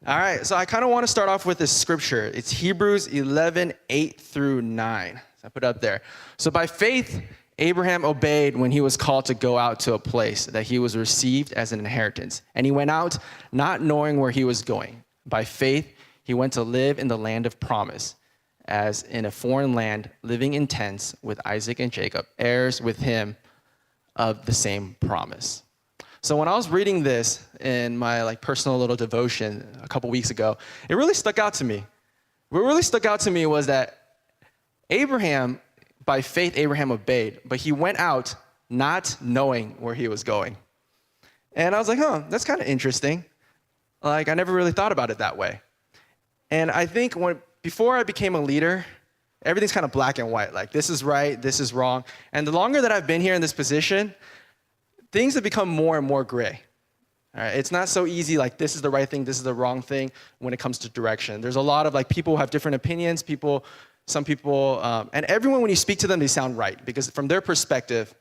All right, so I kind of want to start off with this scripture. It's Hebrews 11, 8 through 9. So I put it up there. So by faith, Abraham obeyed when he was called to go out to a place that he was received as an inheritance. And he went out not knowing where he was going. By faith, he went to live in the land of promise, as in a foreign land, living in tents with Isaac and Jacob, heirs with him of the same promise. So when I was reading this in my personal little devotion a couple weeks ago, it really stuck out to me. What really stuck out to me was that Abraham, by faith, Abraham obeyed, but he went out not knowing where he was going. And I was like, that's kind of interesting. I never really thought about it that way. And I think before I became a leader, everything's kind of black and white. This is right, this is wrong. And the longer that I've been here in this position, things have become more and more gray. All right? It's not so easy, this is the right thing, this is the wrong thing when it comes to direction. There's a lot of people who have different opinions, some people, and everyone, when you speak to them, they sound right, because from their perspective,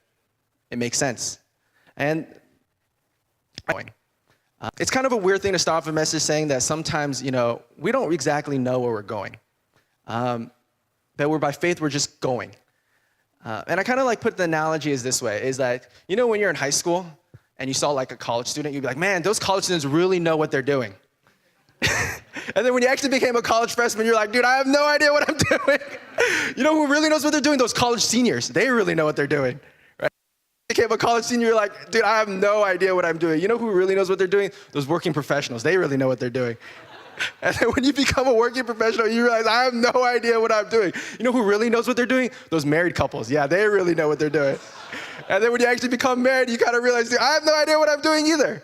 it makes sense. And it's kind of a weird thing to start off a message saying that sometimes, we don't exactly know where we're going. That we're by faith, we're just going. And I kind of put the analogy as this way, is that, when you're in high school and you saw a college student, you'd be like, man, those college students really know what they're doing. And then when you actually became a college freshman, you're like, dude, I have no idea what I'm doing. You know who really knows what they're doing? Those college seniors. They really know what they're doing. Right? Became a college senior, you're like, dude, I have no idea what I'm doing. You know who really knows what they're doing? Those working professionals. They really know what they're doing. And then when you become a working professional, you realize, I have no idea what I'm doing. You know who really knows what they're doing? Those married couples. Yeah, they really know what they're doing. And then when you actually become married, you kind of realize, I have no idea what I'm doing either.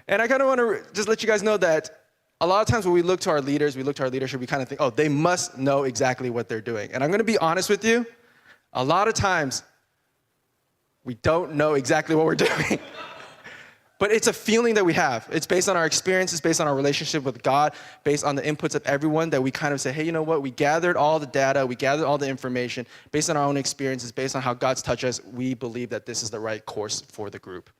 And I kind of want to just let you guys know that a lot of times when we look to our leaders, we look to our leadership, we kind of think, they must know exactly what they're doing. And I'm going to be honest with you, a lot of times we don't know exactly what we're doing. But it's a feeling that we have. It's based on our experiences, based on our relationship with God, based on the inputs of everyone, that we kind of say, hey, you know what? We gathered all the data, we gathered all the information, based on our own experiences, based on how God's touched us, we believe that this is the right course for the group.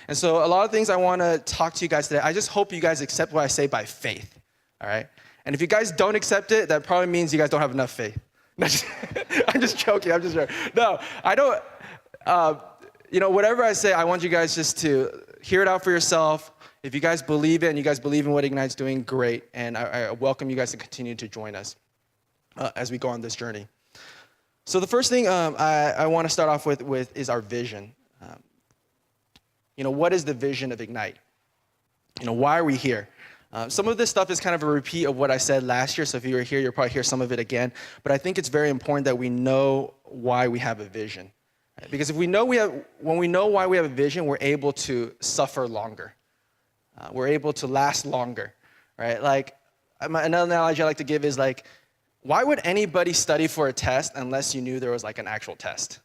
And so a lot of things I want to talk to you guys today. I just hope you guys accept what I say by faith, all right? And if you guys don't accept it, that probably means you guys don't have enough faith. I'm just joking. No, I don't. Whatever I say, I want you guys just to hear it out for yourself. If you guys believe it and you guys believe in what Ignite's doing, great. And I welcome you guys to continue to join us as we go on this journey. So the first thing I want to start off with is our vision. What is the vision of Ignite? Why are we here? Some of this stuff is kind of a repeat of what I said last year. So if you were here, you'll probably hear some of it again. But I think it's very important that we know why we have a vision. Because when we know why we have a vision, we're able to suffer longer. We're able to last longer, right? Another analogy I like to give is why would anybody study for a test unless you knew there was an actual test,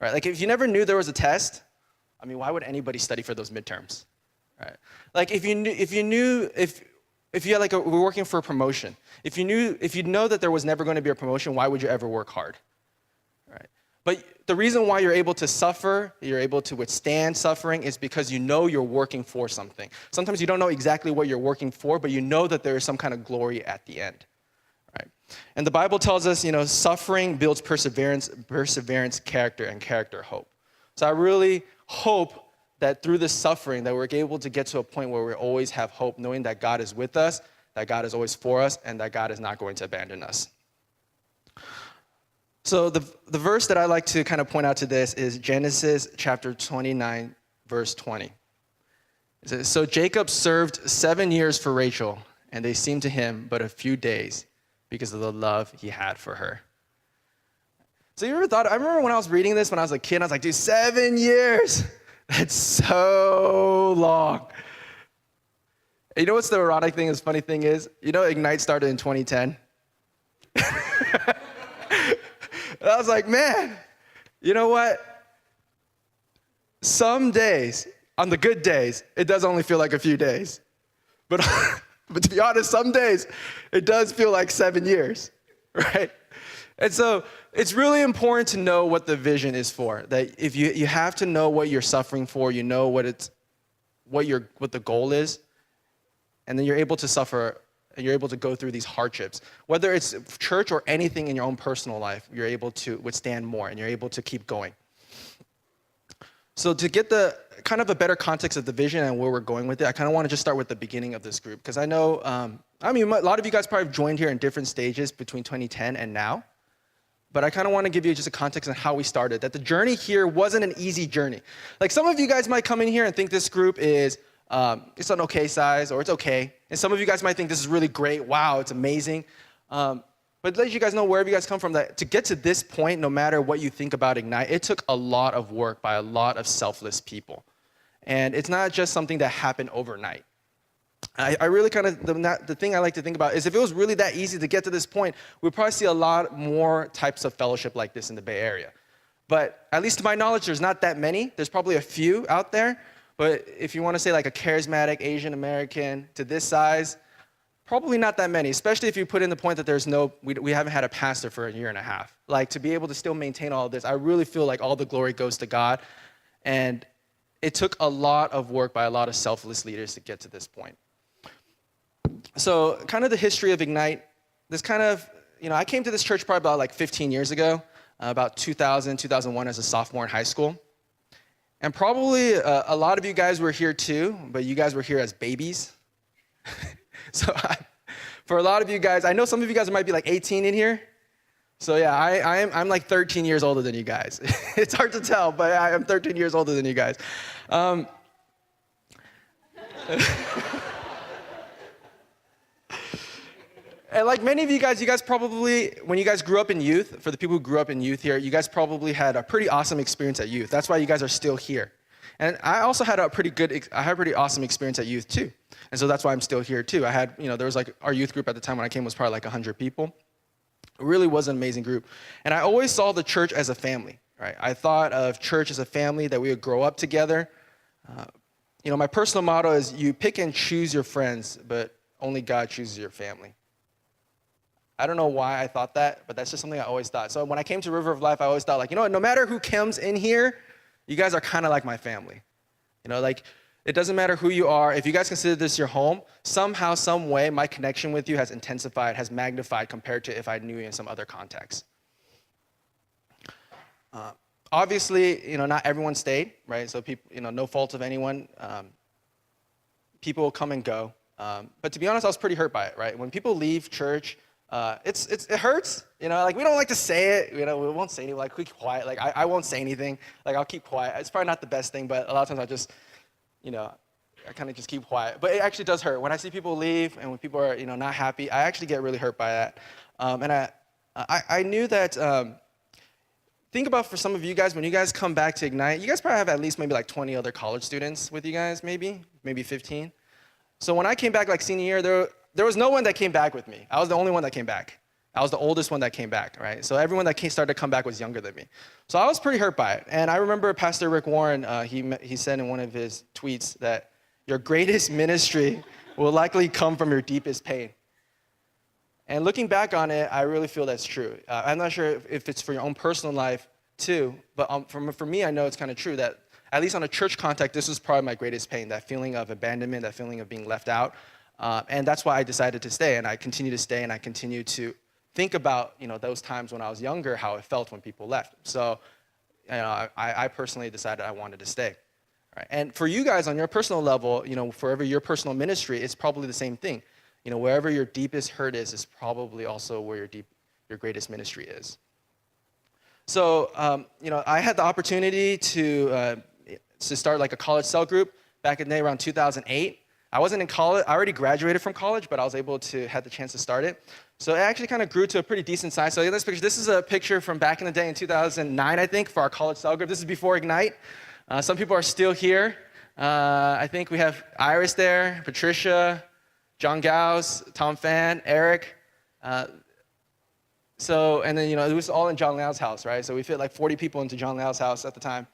right? If you never knew there was a test, why would anybody study for those midterms, right? If you had we're working for a promotion, if you know that there was never going to be a promotion, why would you ever work hard, right? But the reason why you're able to suffer, you're able to withstand suffering, is because you know you're working for something. Sometimes you don't know exactly what you're working for, but you know that there is some kind of glory at the end, right? And the Bible tells us, suffering builds perseverance, character, and character, hope. So I really hope that through this suffering that we're able to get to a point where we always have hope, knowing that God is with us, that God is always for us, and that God is not going to abandon us. So the verse that I like to kind of point out to this is Genesis chapter 29, verse 20. It says, so Jacob served 7 years for Rachel, and they seemed to him but a few days because of the love he had for her. So you ever thought, I remember when I was reading this when I was a kid, I was like, dude, 7 years. That's so long. And you know what's the ironic thing, this funny thing is? Ignite started in 2010. And I was like, man, you know what? Some days, on the good days, it does only feel like a few days. But to be honest, some days, it does feel like 7 years, right? And so it's really important to know what the vision is for. That if you have to know what you're suffering for, you know what the goal is. and then you're able to suffer, and you're able to go through these hardships. Whether it's church or anything in your own personal life, you're able to withstand more, and you're able to keep going. So to get the kind of a better context of the vision and where we're going with it, I kind of want to just start with the beginning of this group, because I know, a lot of you guys probably have joined here in different stages between 2010 and now. But I kind of want to give you just a context on how we started, that the journey here wasn't an easy journey. Like some of you guys might come in here and think this group is, it's an okay size or it's okay. And some of you guys might think this is really great. Wow, it's amazing. But let you guys know wherever you guys come from, that to get to this point, no matter what you think about Ignite, it took a lot of work by a lot of selfless people. And it's not just something that happened overnight. I really kind of, the thing I like to think about is if it was really that easy to get to this point, we'd probably see a lot more types of fellowship like this in the Bay Area. But at least to my knowledge, there's not that many. There's probably a few out there. But if you want to say like a charismatic Asian American to this size, probably not that many, especially if you put in the point that we haven't had a pastor for a year and a half. Like to be able to still maintain all of this, I really feel like all the glory goes to God. And it took a lot of work by a lot of selfless leaders to get to this point. So kind of the history of Ignite, this kind of, I came to this church probably about like 15 years ago, about 2000, 2001 as a sophomore in high school. And probably a lot of you guys were here too, but you guys were here as babies. So for a lot of you guys, I know some of you guys might be like 18 in here. So yeah, I'm like 13 years older than you guys. It's hard to tell, but I am 13 years older than you guys. And like many of you guys probably, when you guys grew up in youth, for the people who grew up in youth here, you guys probably had a pretty awesome experience at youth. That's why you guys are still here. And I also had a pretty awesome experience at youth too. And so that's why I'm still here too. I had, there was like, our youth group at the time when I came was probably like 100 people. It really was an amazing group. And I always saw the church as a family, right? I thought of church as a family, that we would grow up together. My personal motto is you pick and choose your friends, but only God chooses your family. I don't know why I thought that, but that's just something I always thought. So when I came to River of Life, I always thought like, no matter who comes in here, you guys are kind of like my family. Like it doesn't matter who you are. If you guys consider this your home, somehow, some way, my connection with you has intensified, has magnified compared to if I knew you in some other context. Obviously, not everyone stayed, right? So people, no fault of anyone. People will come and go. But to be honest, I was pretty hurt by it, right? When people leave church, it hurts, like we don't like to say it, we won't say anything, like we keep quiet, like I won't say anything, like I'll keep quiet. It's probably not the best thing, but a lot of times I just, I kind of just keep quiet. But it actually does hurt. When I see people leave and when people are, not happy, I actually get really hurt by that. And I knew that, think about for some of you guys, when you guys come back to Ignite, you guys probably have at least maybe like 20 other college students with you guys, maybe 15. So when I came back like senior year, there was no one that came back with me. I was the only one that came back. I was the oldest one that came back, right? So everyone that started to come back was younger than me. So I was pretty hurt by it. And I remember Pastor Rick Warren, he said in one of his tweets that your greatest ministry will likely come from your deepest pain. And looking back on it, I really feel that's true. I'm not sure if it's for your own personal life too, but for me, I know it's kind of true that at least on a church context, this was probably my greatest pain, that feeling of abandonment, that feeling of being left out. And that's why I decided to stay, and I continue to stay, and I continue to think about, those times when I was younger, how it felt when people left. So, I personally decided I wanted to stay. Right? And for you guys on your personal level, wherever your personal ministry, it's probably the same thing. Wherever your deepest hurt is probably also where your greatest ministry is. So, I had the opportunity to start like a college cell group back in the day around 2008. I wasn't in college. I already graduated from college, but I was able to have the chance to start it. So it actually kind of grew to a pretty decent size. So this picture, this is a picture from back in the day in 2009, I think, for our college cell group. This is before Ignite. Some people are still here. I think we have Iris there, Patricia, John Gauss, Tom Fan, Eric. And then, it was all in John Liao's house, right? So we fit like 40 people into John Liao's house at the time.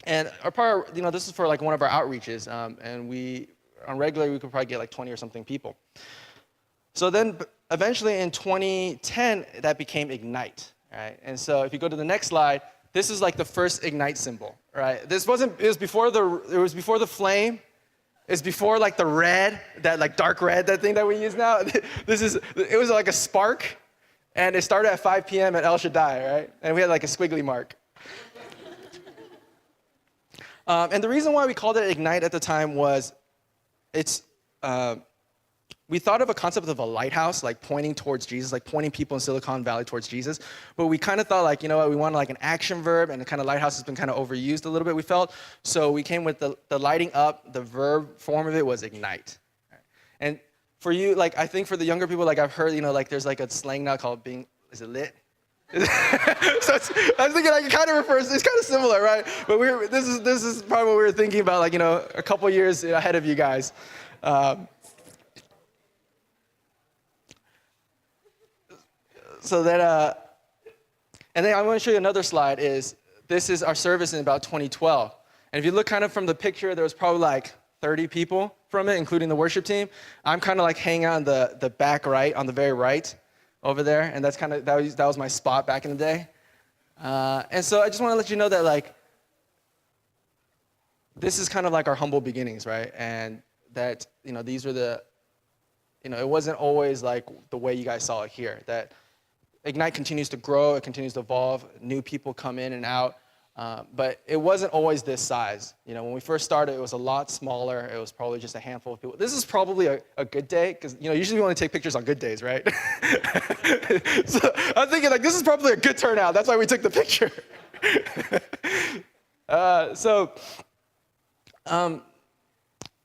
And our part, this is for like one of our outreaches. And on regular, we could probably get like 20 or something people. So then eventually in 2010, that became Ignite, right? And so if you go to the next slide, this is like the first Ignite symbol, right? It was before the flame. is before like the red, that like dark red, that thing that we use now. It was like a spark, and it started at 5 p.m. at El Shaddai, right? And we had like a squiggly mark. And the reason why we called it Ignite at the time was we thought of a concept of a lighthouse, like pointing towards Jesus, like pointing people in Silicon Valley towards Jesus. But we kind of thought like, you know what, we wanted like an action verb, and the kind of lighthouse has been kind of overused a little bit, we felt. So we came with the lighting up, the verb form of it was ignite. And for you, like I think for the younger people, like I've heard, you know, like there's like a slang now called is it lit? So I was thinking like it kind of refers, it's kind of similar, right? But this is probably what we were thinking about, like, you know, a couple years ahead of you guys. So that, and then I want to show you another slide. This is our service in about 2012. And if you look kind of from the picture, there was probably like 30 people from it, including the worship team. I'm kind of like hanging out on the back right, on the very right over there. And that's kind of, that was my spot back in the day. And so I just want to let you know that like, this is kind of like our humble beginnings, right? And that, you know, these were it wasn't always like the way you guys saw it here. That Ignite continues to grow, it continues to evolve, new people come in and out, but it wasn't always this size. You know, when we first started, it was a lot smaller. It was probably just a handful of people. This is probably a good day, because, you know, usually we only take pictures on good days, right? So I'm thinking, like, this is probably a good turnout. That's why we took the picture.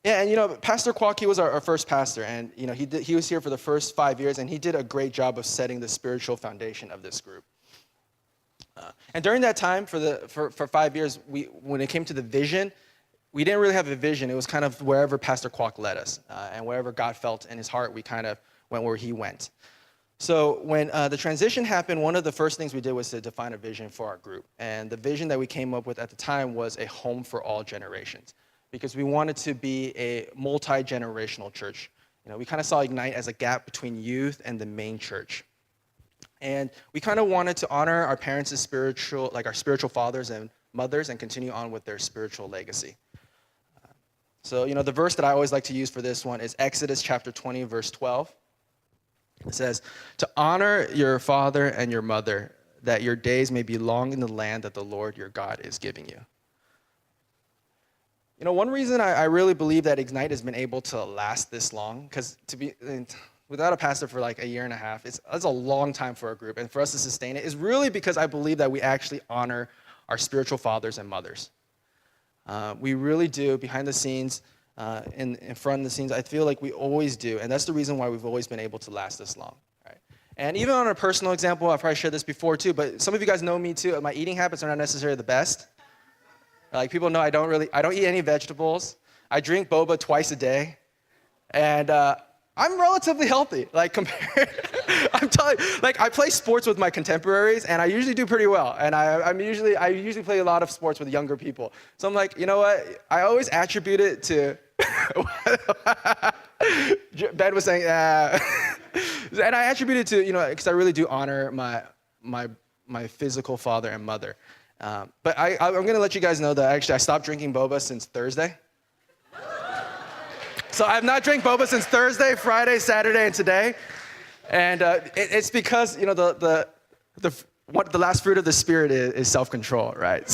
Yeah, and you know, Pastor Kwok, he was our first pastor, and you know, he was here for the first 5 years, and he did a great job of setting the spiritual foundation of this group. And during that time, for 5 years, when it came to the vision, we didn't really have a vision. It was kind of wherever Pastor Kwok led us, and wherever God felt in his heart, we kind of went where he went. So when the transition happened, one of the first things we did was to define a vision for our group, and the vision that we came up with at the time was a home for all generations, because we wanted to be a multi-generational church. You know, we kind of saw Ignite as a gap between youth and the main church. And we kind of wanted to honor our parents' our spiritual fathers and mothers, and continue on with their spiritual legacy. So, you know, the verse that I always like to use for this one is Exodus chapter 20, verse 12. It says, "To honor your father and your mother, that your days may be long in the land that the Lord your God is giving you." You know, one reason I really believe that Ignite has been able to last this long, because without a pastor for like a year and a half, that's a long time for a group, and for us to sustain it is really because I believe that we actually honor our spiritual fathers and mothers. We really do, behind the scenes, in front of the scenes, I feel like we always do, and that's the reason why we've always been able to last this long. Right? And even on a personal example, I've probably shared this before too, but some of you guys know me too. My eating habits are not necessarily the best. Like, people know I don't eat any vegetables. I drink boba twice a day. And I'm relatively healthy. Like, compared, I'm telling you, like, I play sports with my contemporaries, and I usually do pretty well. And I usually play a lot of sports with younger people. So I'm like, you know what? I always attribute it to, Ben was saying, and I attribute it to, you know, because I really do honor my physical father and mother. But I'm going to let you guys know that actually I stopped drinking boba since Thursday. So I've not drank boba since Thursday, Friday, Saturday, and today. And it's because, you know, the last fruit of the Spirit is self-control, right?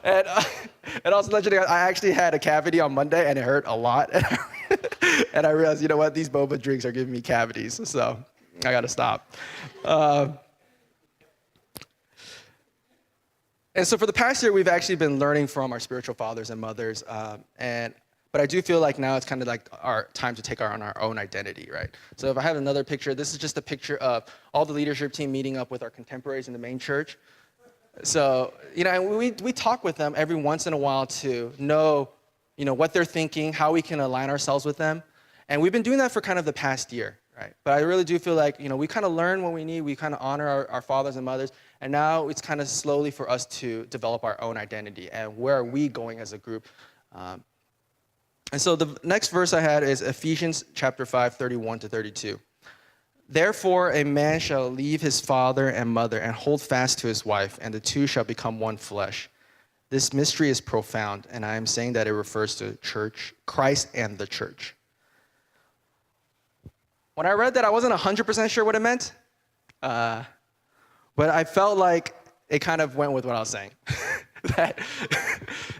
And also let you know, I actually had a cavity on Monday, and it hurt a lot. And I realized, you know what, these boba drinks are giving me cavities, so I got to stop. And so for the past year, we've actually been learning from our spiritual fathers and mothers, but I do feel like now it's kind of like our time to take on our own identity, right? So if I have another picture, this is just a picture of all the leadership team meeting up with our contemporaries in the main church. So, you know, and we talk with them every once in a while to know, you know, what they're thinking, how we can align ourselves with them. And we've been doing that for kind of the past year, right? But I really do feel like, you know, we kind of learn what we need, we kind of honor our fathers and mothers, and now it's kind of slowly for us to develop our own identity and where are we going as a group. And so the next verse I had is Ephesians chapter 5, 31 to 32. "Therefore a man shall leave his father and mother and hold fast to his wife, and the two shall become one flesh. This mystery is profound, and I am saying that it refers to church, Christ and the church. When I read that, I wasn't 100% sure what it meant, but I felt like it kind of went with what I was saying.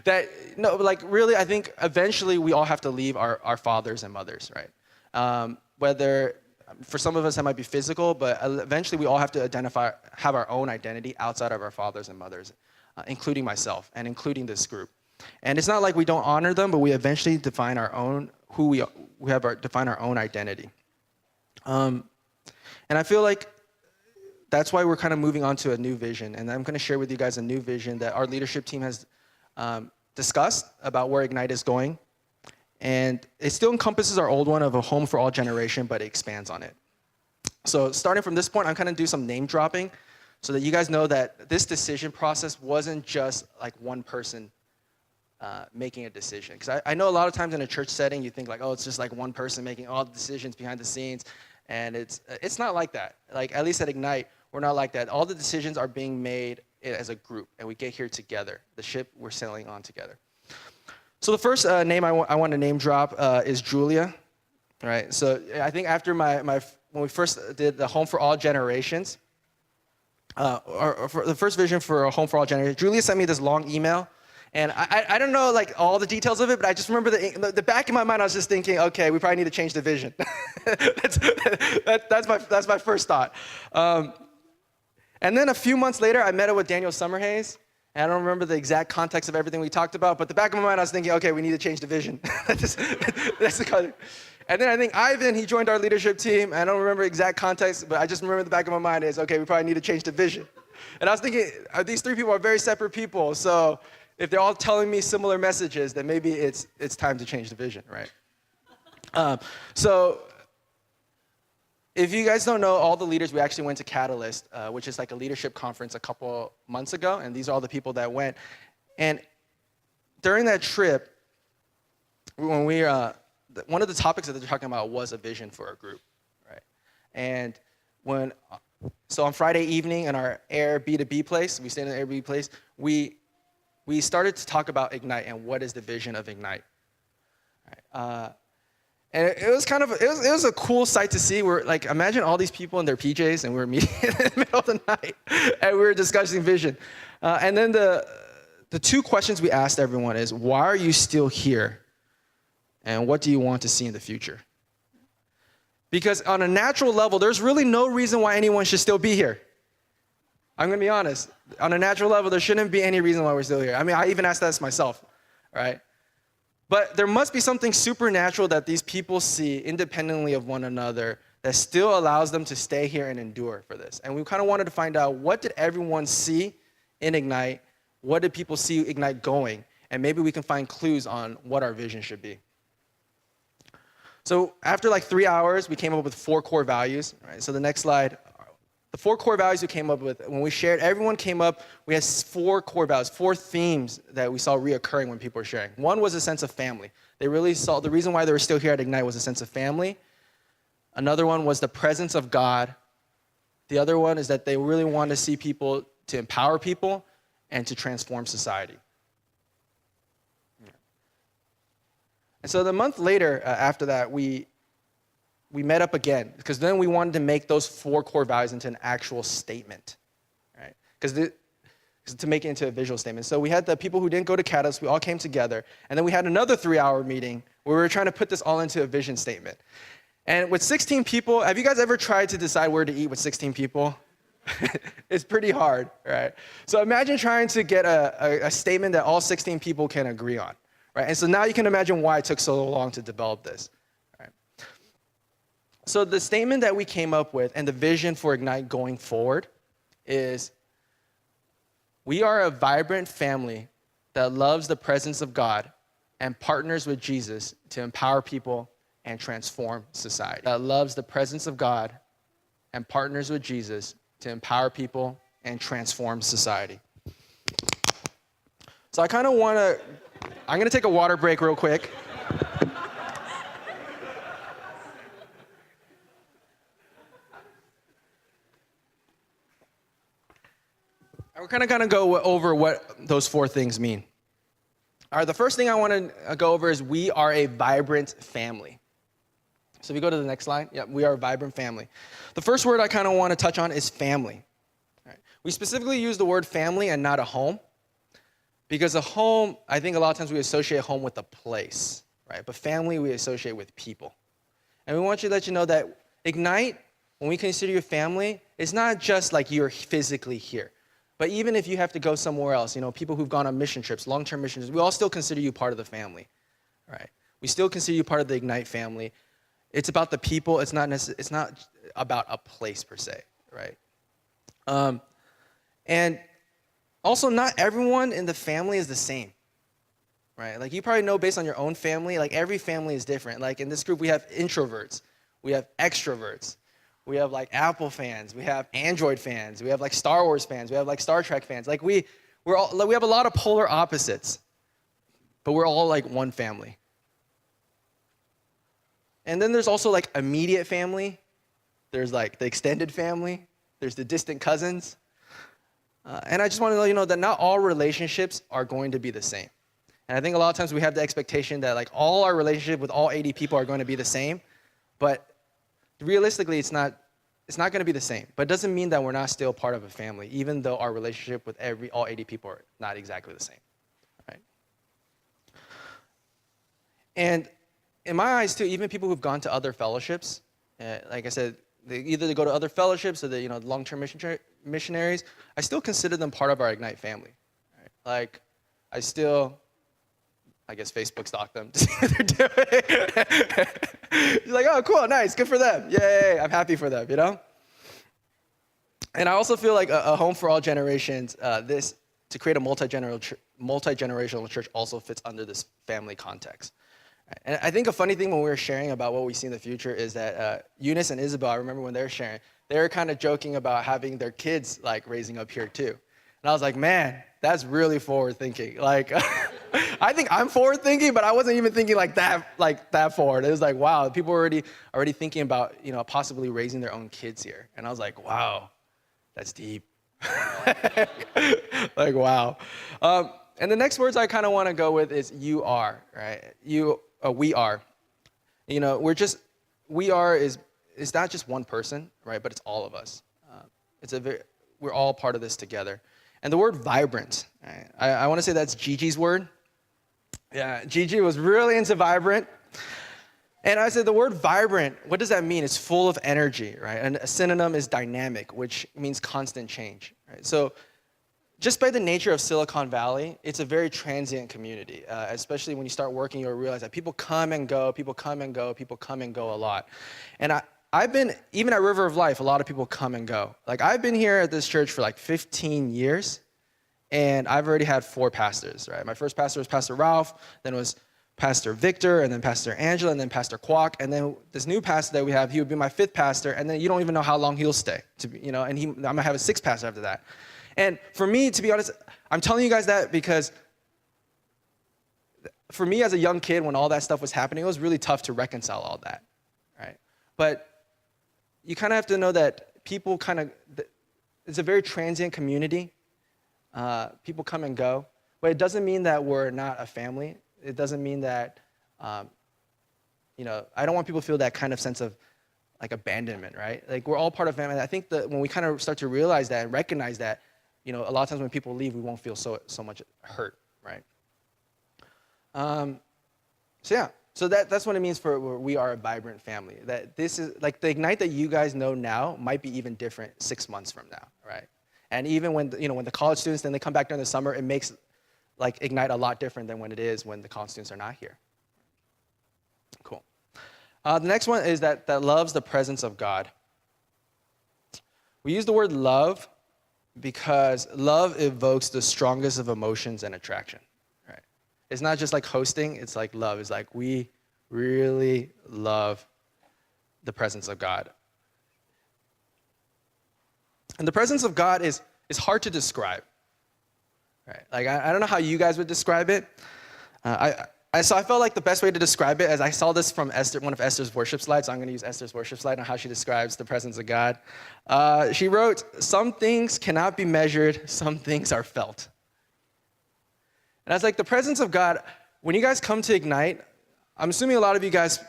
Really, I think eventually we all have to leave our fathers and mothers, right? Whether, for some of us, that might be physical, but eventually we all have to have our own identity outside of our fathers and mothers, including myself and including this group. And it's not like we don't honor them, but we eventually define our own, define our own identity. And I feel like that's why we're kind of moving on to a new vision. And I'm going to share with you guys a new vision that our leadership team has discussed about where Ignite is going. And it still encompasses our old one of a home for all generation, but it expands on it. So starting from this point, I'm going to do some name dropping so that you guys know that this decision process wasn't just like one person making a decision. Because I know a lot of times in a church setting, you think like, oh, it's just like one person making all the decisions behind the scenes. And it's not like that. Like, at least at Ignite, we're not like that. All the decisions are being made as a group, and we get here together. The ship we're sailing on together. So the first name I want to name drop is Julia. All right. So I think after when we first did the Home for All Generations, or for the first vision for a Home for All Generations, Julia sent me this long email. And I don't know like all the details of it, but I just remember the back of my mind, I was just thinking, okay, we probably need to change the vision. that's my first thought. And then a few months later, I met up with Daniel Summerhays. And I don't remember the exact context of everything we talked about, but the back of my mind, I was thinking, okay, we need to change the vision. That's the color. And then I think Ivan, he joined our leadership team. I don't remember exact context, but I just remember the back of my mind is, okay, we probably need to change the vision. And I was thinking, these three people are very separate people, so if they're all telling me similar messages, then maybe it's time to change the vision, right? So if you guys don't know, all the leaders, we actually went to Catalyst, which is like a leadership conference a couple months ago, and these are all the people that went. And during that trip, when one of the topics that they're talking about was a vision for a group, right? And so on Friday evening in our Airbnb place, we stayed in an Airbnb place, we started to talk about Ignite and what is the vision of Ignite. Right? And it was it was a cool sight to see. We're like, imagine all these people in their PJs and we're meeting in the middle of the night and we were discussing vision. And then the two questions we asked everyone is, why are you still here? And what do you want to see in the future? Because on a natural level, there's really no reason why anyone should still be here. I'm going to be honest. On a natural level, there shouldn't be any reason why we're still here. I mean, I even asked that myself, right? But there must be something supernatural that these people see independently of one another that still allows them to stay here and endure for this. And we kind of wanted to find out, what did everyone see in Ignite? What did people see Ignite going? And maybe we can find clues on what our vision should be. So after like 3 hours, we came up with 4 core values. Right? So the next slide. The 4 core values we came up with, when we shared, everyone came up, we had 4 core values, 4 themes that we saw reoccurring when people were sharing. One was a sense of family. They really saw, the reason why they were still here at Ignite was a sense of family. Another one was the presence of God. The other one is that they really want to see people, to empower people, and to transform society. And so the month later, after that, we met up again, because then we wanted to make those 4 core values into an actual statement, right? Because to make it into a visual statement. So we had the people who didn't go to Catalyst, we all came together, and then we had another 3-hour meeting where we were trying to put this all into a vision statement. And with 16 people, have you guys ever tried to decide where to eat with 16 people? It's pretty hard, right? So imagine trying to get a statement that all 16 people can agree on, right? And so now you can imagine why it took so long to develop this. So the statement that we came up with and the vision for Ignite going forward is, we are a vibrant family that loves the presence of God and partners with Jesus to empower people and transform society. That loves the presence of God and partners with Jesus to empower people and transform society. So I'm going to take a water break real quick. we're kind of going to go over what those 4 things mean. All right, the first thing I want to go over is we are a vibrant family. So if we go to the next slide, we are a vibrant family. The first word I kind of want to touch on is family. All right. We specifically use the word family and not a home, because a home, I think a lot of times we associate home with a place, right? But family we associate with people. And we want to let you know that Ignite, when we consider you family, it's not just like you're physically here. But even if you have to go somewhere else, people who've gone on mission trips, long-term mission trips, we all still consider you part of the family, right? We still consider you part of the Ignite family. It's about the people. It's not about a place per se, right? And also, not everyone in the family is the same, right? Like you probably know based on your own family, like every family is different. Like in this group, we have introverts, we have extroverts. We have like Apple fans, we have Android fans, we have like Star Wars fans, we have like Star Trek fans. Like we have a lot of polar opposites, but we're all like one family. And then there's also like immediate family. There's like the extended family. There's the distant cousins. And I just want to let you know that not all relationships are going to be the same. And I think a lot of times we have the expectation that like all our relationship with all 80 people are going to be the same, but realistically, it's not going to be the same, but it doesn't mean that we're not still part of a family, even though our relationship with all 80 people are not exactly the same, right? And in my eyes, too, even people who've gone to other fellowships, like I said, they go to other fellowships or the long-term missionaries, I still consider them part of our Ignite family, right? Like, I guess Facebook stalked them to see what they're doing. You're like, oh, cool, nice, good for them. Yay, I'm happy for them, And I also feel like a home for all generations, to create a multi-generational church also fits under this family context. And I think a funny thing when we were sharing about what we see in the future is that Eunice and Isabel, I remember when they were sharing, they were kind of joking about having their kids like raising up here too. And I was like, man, that's really forward thinking. Like, I think I'm forward thinking, but I wasn't even thinking like that forward. It was like, wow, people were already thinking about, possibly raising their own kids here. And I was like, wow, that's deep. Like, wow. And the next words I kind of want to go with is you are, right? We are. We are is not just one person, right? But it's all of us. We're all part of this together. And the word vibrant, right? I want to say that's Gigi's word. Yeah, Gigi was really into vibrant. And I said the word vibrant, what does that mean? It's full of energy, right? And a synonym is dynamic, which means constant change, right? So just by the nature of Silicon Valley, it's a very transient community, especially when you start working, you'll realize that people come and go a lot. And I've been, even at River of Life, a lot of people come and go. Like I've been here at this church for like 15 years, and I've already had 4 pastors, right? My first pastor was Pastor Ralph, then it was Pastor Victor, and then Pastor Angela, and then Pastor Kwok, and then this new pastor that we have, he would be my 5th pastor, and then you don't even know how long he'll stay, and I'm gonna have a 6th pastor after that. And for me, to be honest, I'm telling you guys that because for me as a young kid, when all that stuff was happening, it was really tough to reconcile all that, right? But you kind of have to know that people it's a very transient community. People come and go, but it doesn't mean that we're not a family. It doesn't mean that, I don't want people to feel that kind of sense of like abandonment, right? Like we're all part of family. I think that when we kind of start to realize that and recognize that, a lot of times when people leave, we won't feel so much hurt, right? So that's what it means for we are a vibrant family. That this is like the Ignite that you guys know now might be even different 6 months from now, right? And even when when the college students then they come back during the summer, it makes like Ignite a lot different than when it is when the college students are not here. Cool. The next one is that loves the presence of God. We use the word love because love evokes the strongest of emotions and attraction. Right? It's not just like hosting, it's like love. It's like we really love the presence of God. And the presence of God is hard to describe. Right? Like I don't know how you guys would describe it. And so I felt like the best way to describe it, as I saw this from Esther, one of Esther's worship slides, so I'm going to use Esther's worship slide on how she describes the presence of God. She wrote, "Some things cannot be measured, some things are felt." And I was like, the presence of God, when you guys come to Ignite, I'm assuming a lot of you guys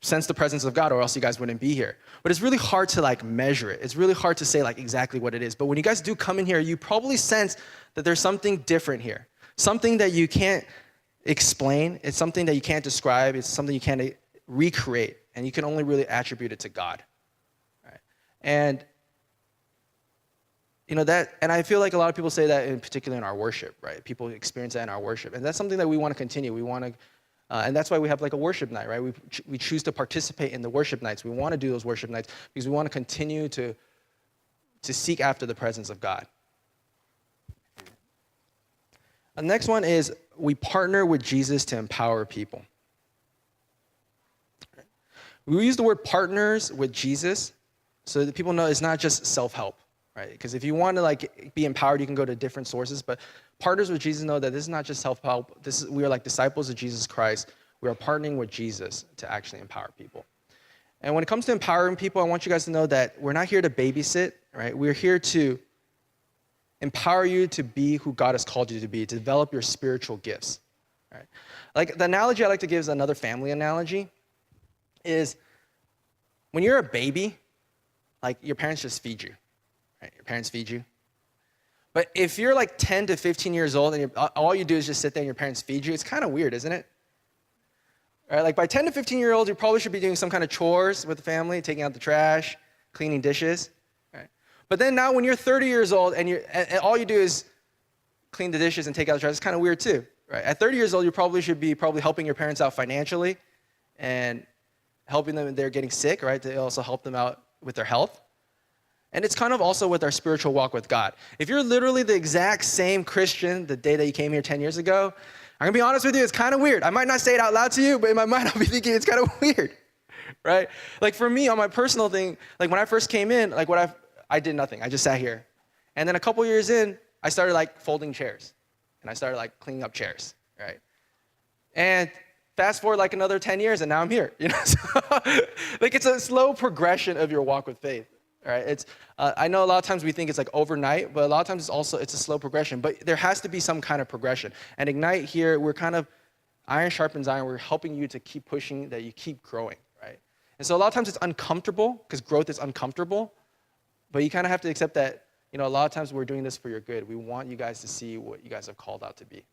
sense the presence of God, or else you guys wouldn't be here. But it's really hard to like measure it. It's really hard to say like exactly what it is. But when you guys do come in here, you probably sense that there's something different here. Something that you can't explain. It's something that you can't describe. It's something you can't recreate. And you can only really attribute it to God. Right? And you know that, and I feel like a lot of people say that in particular in our worship, right? People experience that in our worship. And that's something that we want to continue. We want to and that's why we have like a worship night, right? We choose to participate in the worship nights. We want to do those worship nights because we want to continue to seek after the presence of God. The next one is we partner with Jesus to empower people. We use the word partners with Jesus so that people know it's not just self-help, right? Because if you want to like be empowered, you can go to different sources, but partners with Jesus know that this is not just self-help. We are like disciples of Jesus Christ. We are partnering with Jesus to actually empower people. And when it comes to empowering people, I want you guys to know that we're not here to babysit, right? We're here to empower you to be who God has called you to be, to develop your spiritual gifts, right? Like the analogy I like to give is another family analogy, is when you're a baby, like your parents just feed you, right? Your parents feed you. But if you're like 10 to 15 years old and all you do is just sit there and your parents feed you, it's kind of weird, isn't it? Right? Like by 10 to 15-year-olds, you probably should be doing some kind of chores with the family, taking out the trash, cleaning dishes. Right? But then now when you're 30 years old and all you do is clean the dishes and take out the trash, it's kind of weird too. Right? At 30 years old, you probably should be helping your parents out financially and helping them if they're getting sick, right? To also help them out with their health. And it's kind of also with our spiritual walk with God. If you're literally the exact same Christian the day that you came here 10 years ago, I'm going to be honest with you, it's kind of weird. I might not say it out loud to you, but in my mind, I'll be thinking it's kind of weird, right? Like for me, on my personal thing, like when I first came in, like I did nothing. I just sat here. And then a couple years in, I started like folding chairs. And I started like cleaning up chairs, right? And fast forward like another 10 years, and now I'm here, you know? So, like it's a slow progression of your walk with faith. All right, it's. I know a lot of times we think it's like overnight, but a lot of times it's a slow progression. But there has to be some kind of progression. And Ignite here, we're kind of iron sharpens iron. We're helping you to keep pushing, that you keep growing, right? And so a lot of times it's uncomfortable because growth is uncomfortable. But you kind of have to accept that, you know, a lot of times we're doing this for your good. We want you guys to see what you guys have called out to be,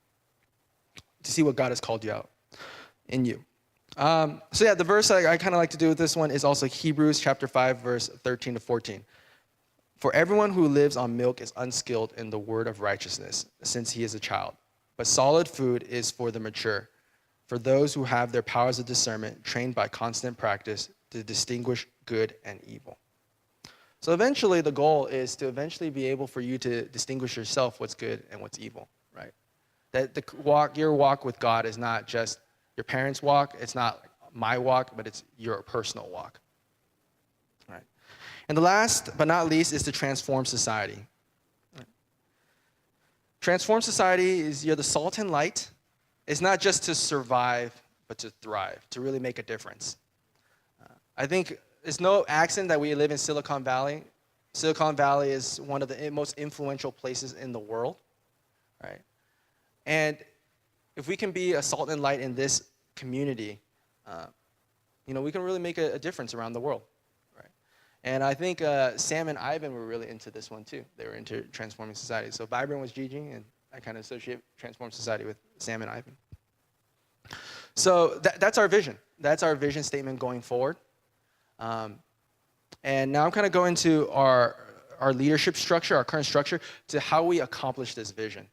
to see what God has called you out in you. So yeah, the verse I kind of like to do with this one is also Hebrews chapter 5, verse 13 to 14. For everyone who lives on milk is unskilled in the word of righteousness, since he is a child. But solid food is for the mature, for those who have their powers of discernment trained by constant practice to distinguish good and evil. So eventually the goal is to eventually be able for you to distinguish yourself what's good and what's evil, right? That your walk with God is not just your parents' walk, it's not my walk, but it's your personal walk. Right. And the last but not least is to transform society. Right. Transform society is you're the salt and light. It's not just to survive, but to thrive, to really make a difference. I think it's no accident that we live in Silicon Valley. Silicon Valley is one of the most influential places in the world, right? And if we can be a salt and light in this community, you know, we can really make a difference around the world, right? And I think Sam and Ivan were really into this one too. They were into transforming society. So Vibrant was Gigi, and I kind of associate transform society with Sam and Ivan. So that's our vision. That's our vision statement going forward. And now I'm kind of going to our leadership structure, our current structure, to how we accomplish this vision.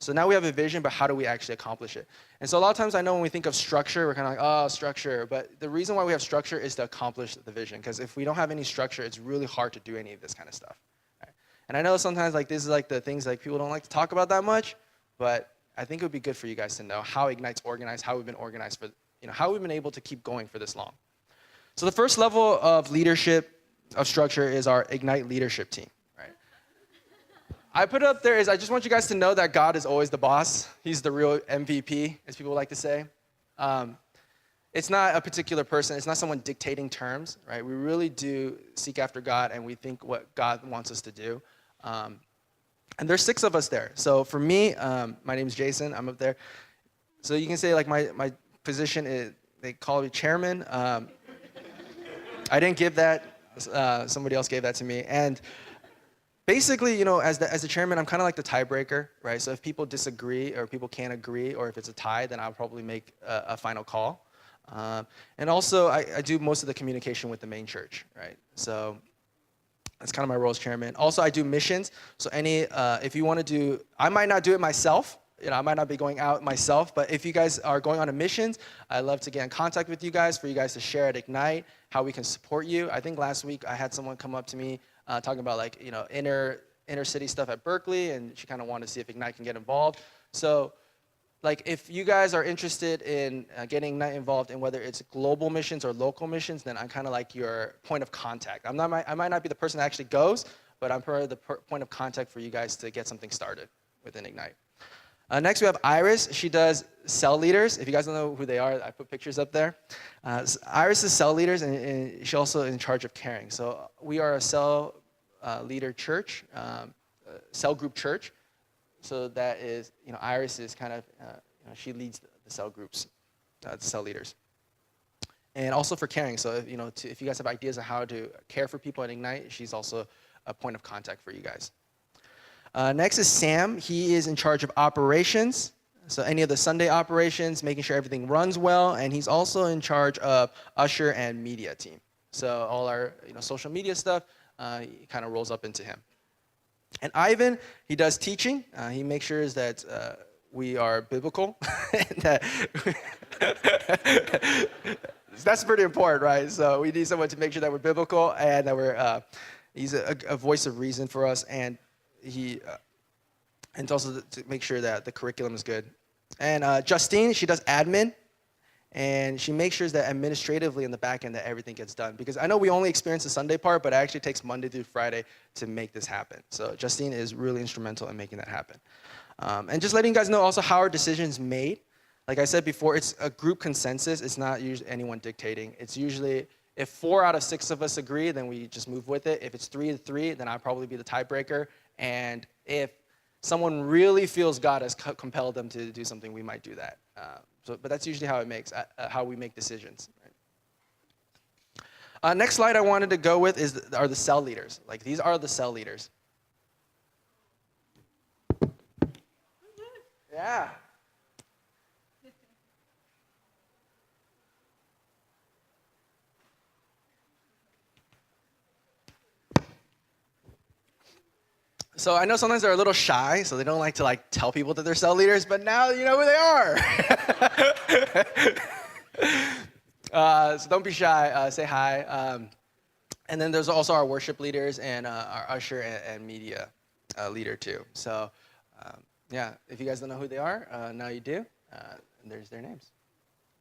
So now we have a vision, but how do we actually accomplish it? And so a lot of times I know when we think of structure, we're kind of like, oh, structure. But the reason why we have structure is to accomplish the vision. Because if we don't have any structure, it's really hard to do any of this kind of stuff. Right? And I know sometimes like this is like the things like people don't like to talk about that much, but I think it would be good for you guys to know how Ignite's organized, how we've been organized for, you know, how we've been able to keep going for this long. So the first level of leadership, of structure, is our Ignite leadership team. I put it up there is I just want you guys to know that God is always the boss. He's the real MVP, as people like to say. It's not a particular person. It's not someone dictating terms, right? We really do seek after God, and we think what God wants us to do. And there's 6 of us there. So for me, my name is Jason. I'm up there. So you can say like my position is, they call me chairman. I didn't give that. Somebody else gave that to me. And basically, as the chairman, I'm kind of like the tiebreaker, right? So if people disagree or people can't agree, or if it's a tie, then I'll probably make a final call. And also, I do most of the communication with the main church, right? So that's kind of my role as chairman. Also, I do missions. So if you want to do, I might not do it myself. I might not be going out myself, but if you guys are going on a missions, I'd love to get in contact with you guys for you guys to share at Ignite, how we can support you. I think last week I had someone come up to me talking about like, inner city stuff at Berkeley, and she kind of wanted to see if Ignite can get involved. So like if you guys are interested in getting Ignite involved in whether it's global missions or local missions, then I'm kind of like your point of contact. I might not be the person that actually goes, but I'm probably the point of contact for you guys to get something started within Ignite. Next, we have Iris. She does cell leaders. If you guys don't know who they are, I put pictures up there. Iris is cell leaders, and she's also in charge of caring. So we are a cell leader church, cell group church. So that is, Iris is kind of, she leads the cell groups, the cell leaders. And also for caring. So, if you guys have ideas on how to care for people at Ignite, she's also a point of contact for you guys. Next is Sam. He is in charge of operations. So any of the Sunday operations, making sure everything runs well. And he's also in charge of usher and media team. So all our social media stuff kind of rolls up into him. And Ivan, he does teaching. He makes sure that we are biblical. That's pretty important, right? So we need someone to make sure that we're biblical and that he's a voice of reason for us. And and also to make sure that the curriculum is good. And Justine, she does admin, and she makes sure that administratively in the back end that everything gets done. Because I know we only experience the Sunday part, but it actually takes Monday through Friday to make this happen. So Justine is really instrumental in making that happen. And just letting you guys know also how our decisions made. Like I said before, it's a group consensus. It's not usually anyone dictating. It's usually if 4 out of 6 of us agree, then we just move with it. If it's 3-3, then I'll probably be the tiebreaker. And if someone really feels God has compelled them to do something, we might do that. But that's usually how we make decisions. Right? Next slide I wanted to go with are the cell leaders. Like these are the cell leaders. Yeah. So I know sometimes they're a little shy, so they don't like to tell people that they're cell leaders, but now you know who they are. So don't be shy, say hi. And then there's also our worship leaders and our usher and media leader too. So if you guys don't know who they are, now you do. And there's their names.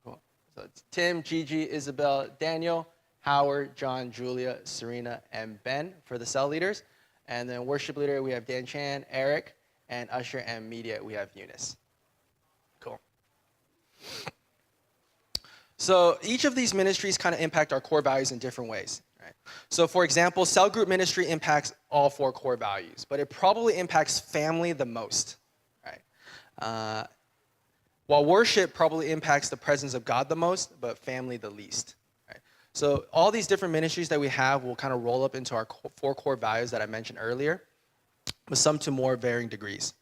Cool. So it's Tim, Gigi, Isabel, Daniel, Howard, John, Julia, Serena, and Ben for the cell leaders. And then worship leader, we have Dan Chan, Eric, and usher and media, we have Eunice. Cool. So each of these ministries kind of impact our core values in different ways. Right? So for example, cell group ministry impacts all 4 core values, but it probably impacts family the most. Right? While worship probably impacts the presence of God the most, but family the least. So all these different ministries that we have will kind of roll up into our 4 core values that I mentioned earlier, with some to more varying degrees.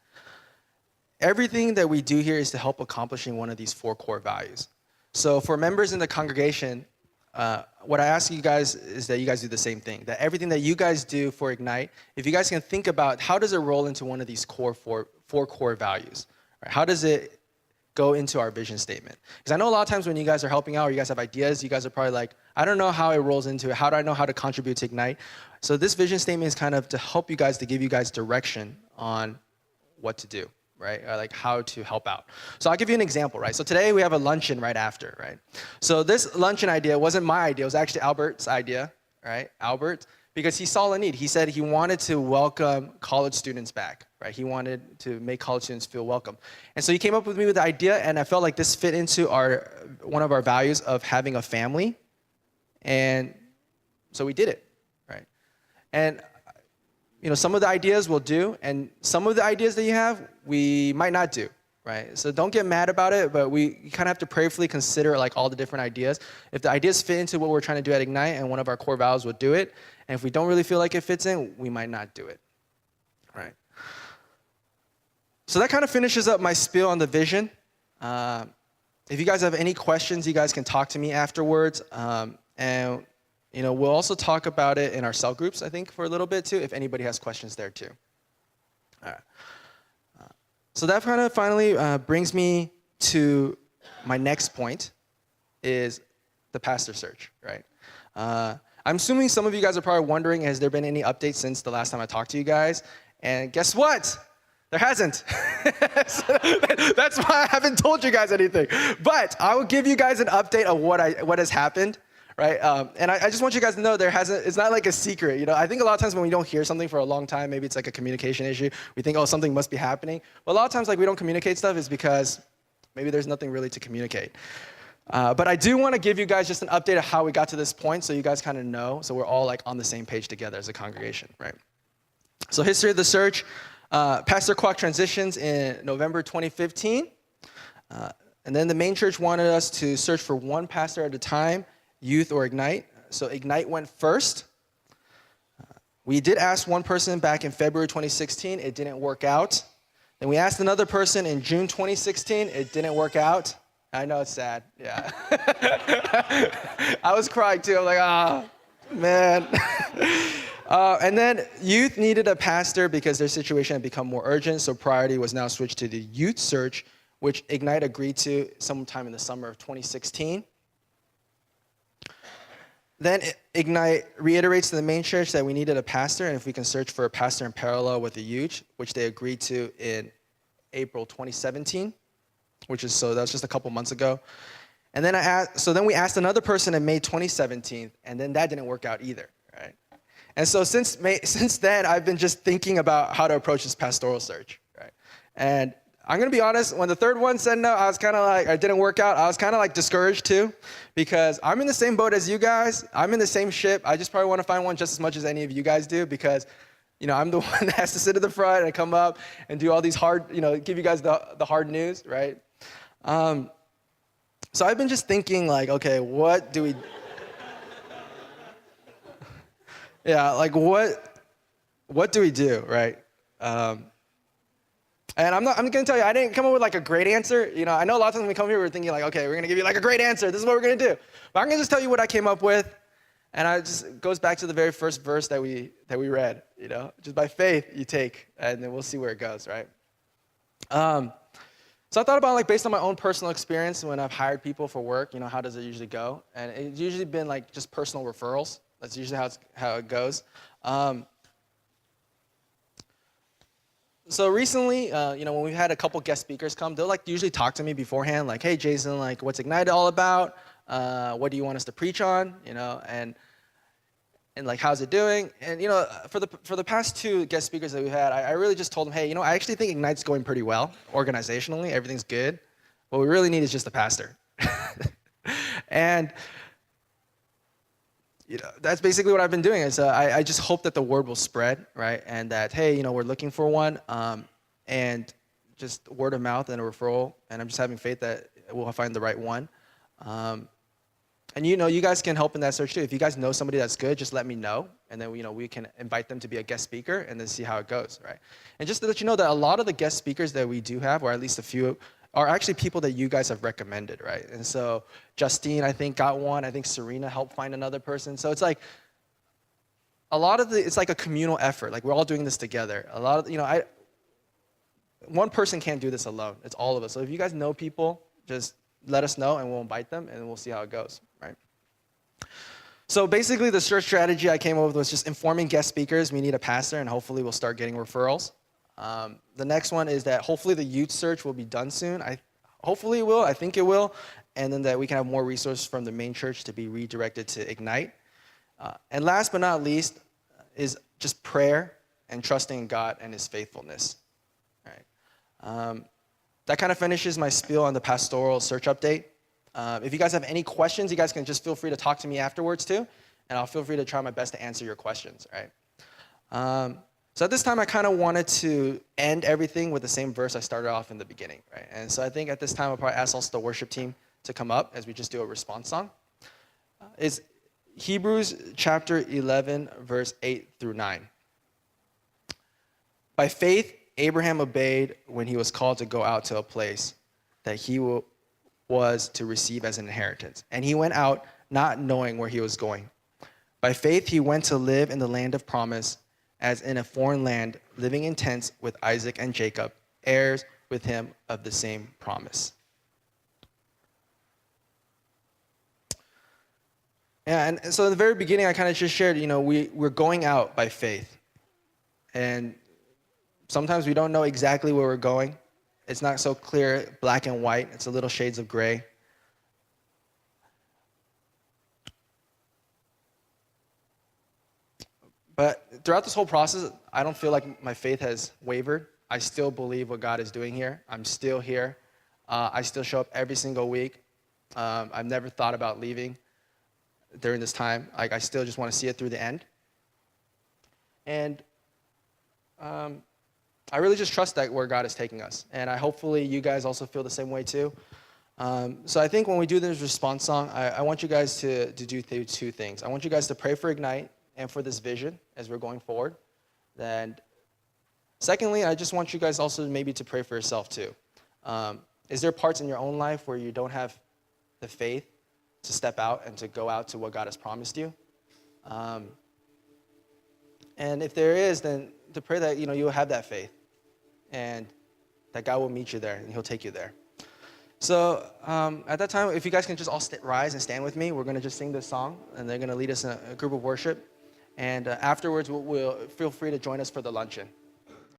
Everything that we do here is to help accomplishing one of these 4 core values. So for members in the congregation, what I ask you guys is that you guys do the same thing, that everything that you guys do for Ignite, if you guys can think about how does it roll into one of these four core values, right? How does it go into our vision statement? Because I know a lot of times when you guys are helping out or you guys have ideas, you guys are probably like, I don't know how it rolls into it. How do I know how to contribute to Ignite? So this vision statement is kind of to help you guys, to give you guys direction on what to do, right? Or like how to help out. So I'll give you an example, right? So today we have a luncheon right after, right? So this luncheon idea wasn't my idea. It was actually Albert's idea, right? Albert, because he saw a need. He said he wanted to welcome college students back, right? He wanted to make college students feel welcome. And so he came up with me with the idea, and I felt like this fit into one of our values of having a family. And so we did it, right? And some of the ideas we'll do, and some of the ideas that you have, we might not do, right? So don't get mad about it, but we kind of have to prayerfully consider like all the different ideas. If the ideas fit into what we're trying to do at Ignite and one of our core values, we'll do it. And if we don't really feel like it fits in, we might not do it, right? So that kind of finishes up my spiel on the vision. If you guys have any questions, you guys can talk to me afterwards. And we'll also talk about it in our cell groups, I think, for a little bit too, if anybody has questions there too. All right. So that kind of finally brings me to my next point, is the pastor search, right? I'm assuming some of you guys are probably wondering, has there been any updates since the last time I talked to you guys? And guess what? There hasn't. That's why I haven't told you guys anything. But I will give you guys an update of what has happened. Right, and I just want you guys to know it's not like a secret. I think a lot of times when we don't hear something for a long time, maybe it's like a communication issue. We think, oh, something must be happening. But a lot of times, like, we don't communicate stuff is because maybe there's nothing really to communicate. But I do want to give you guys just an update of how we got to this point, so you guys kind of know, so we're all like on the same page together as a congregation, right? So history of the search: Pastor Kwok transitions in November 2015, and then the main church wanted us to search for one pastor at a time, youth or Ignite. So Ignite went first. We did ask one person back in February 2016. It didn't work out. Then we asked another person in June 2016. It didn't work out. I know it's sad. Yeah. I was crying too. I'm like, man. And then youth needed a pastor because their situation had become more urgent. So priority was now switched to the youth search, which Ignite agreed to sometime in the summer of 2016. Then Ignite reiterates to the main church that we needed a pastor, and if we can search for a pastor in parallel with the youth, which they agreed to in April 2017, that was just a couple months ago. And then then we asked another person in May 2017, and then that didn't work out either, right? And so since then, I've been just thinking about how to approach this pastoral search, right? And I'm going to be honest, when the third one said no, I was kind of like, it didn't work out. I was kind of like discouraged too, because I'm in the same boat as you guys. I'm in the same ship. I just probably want to find one just as much as any of you guys do, because, I'm the one that has to sit at the front and come up and do all these hard, give you guys the hard news, right? So I've been just thinking like, okay, what do we, what do we do, right? And I'm going to tell you, I didn't come up with like a great answer. I know a lot of times when we come here, we're thinking like, okay, we're going to give you like a great answer. This is what we're going to do. But I'm going to just tell you what I came up with. And it goes back to the very first verse that we read, just by faith you take, and then we'll see where it goes, right? So I thought about, like, based on my own personal experience when I've hired people for work, how does it usually go? And it's usually been like just personal referrals. That's usually how it goes. So recently, when we've had a couple guest speakers come, they'll like usually talk to me beforehand, like, hey, Jason, like, what's Ignite all about? What do you want us to preach on? And like, how's it doing? And, for the past two guest speakers that we've had, I really just told them, hey, I actually think Ignite's going pretty well organizationally. Everything's good. What we really need is just a pastor. And that's basically what I've been doing. Is I just hope that the word will spread, right? And that, hey, we're looking for one, and just word of mouth and a referral. And I'm just having faith that we'll find the right one. And you guys can help in that search too. If you guys know somebody that's good, just let me know, and then we can invite them to be a guest speaker, and then see how it goes, right? And just to let you know that a lot of the guest speakers that we do have, or at least a few, are actually people that you guys have recommended, right? And so Justine, I think, got one. I think Serena helped find another person. So it's like it's like a communal effort. Like, we're all doing this together. A lot of, one person can't do this alone. It's all of us. So if you guys know people, just let us know, and we'll invite them, and we'll see how it goes, right? So basically, the search strategy I came up with was just informing guest speakers we need a pastor, and hopefully we'll start getting referrals. The next one is that hopefully the youth search will be done soon. Hopefully it will. I think it will. And then that we can have more resources from the main church to be redirected to Ignite. And last but not least, is just prayer and trusting in God and his faithfulness. All right. That kind of finishes my spiel on the pastoral search update. If you guys have any questions, you guys can just feel free to talk to me afterwards too, and I'll feel free to try my best to answer your questions, right? So at this time, I kind of wanted to end everything with the same verse I started off in the beginning, right? And so I think at this time, I'll probably ask also the worship team to come up as we just do a response song. It's Hebrews chapter 11, verse 8 through 9. By faith, Abraham obeyed when he was called to go out to a place that he was to receive as an inheritance. And he went out not knowing where he was going. By faith, he went to live in the land of promise, as in a foreign land, living in tents with Isaac and Jacob, heirs with him of the same promise. Yeah, and so in the very beginning, I kind of just shared, we're going out by faith. And sometimes we don't know exactly where we're going. It's not so clear, black and white. It's a little shades of gray. But throughout this whole process, I don't feel like my faith has wavered. I still believe what God is doing here. I'm still here. I still show up every single week. I've never thought about leaving during this time. Like, I still just want to see it through the end. And I really just trust that where God is taking us. And hopefully you guys also feel the same way too. So I think when we do this response song, I want you guys to do two things. I want you guys to pray for Ignite and for this vision as we're going forward. And secondly, I just want you guys also maybe to pray for yourself too. Is there parts in your own life where you don't have the faith to step out and to go out to what God has promised you? And if there is, then to pray that you'll have that faith and that God will meet you there and he'll take you there. So at that time, if you guys can just all rise and stand with me, we're going to just sing this song, and they're going to lead us in a group of worship. And afterwards, we'll feel free to join us for the luncheon.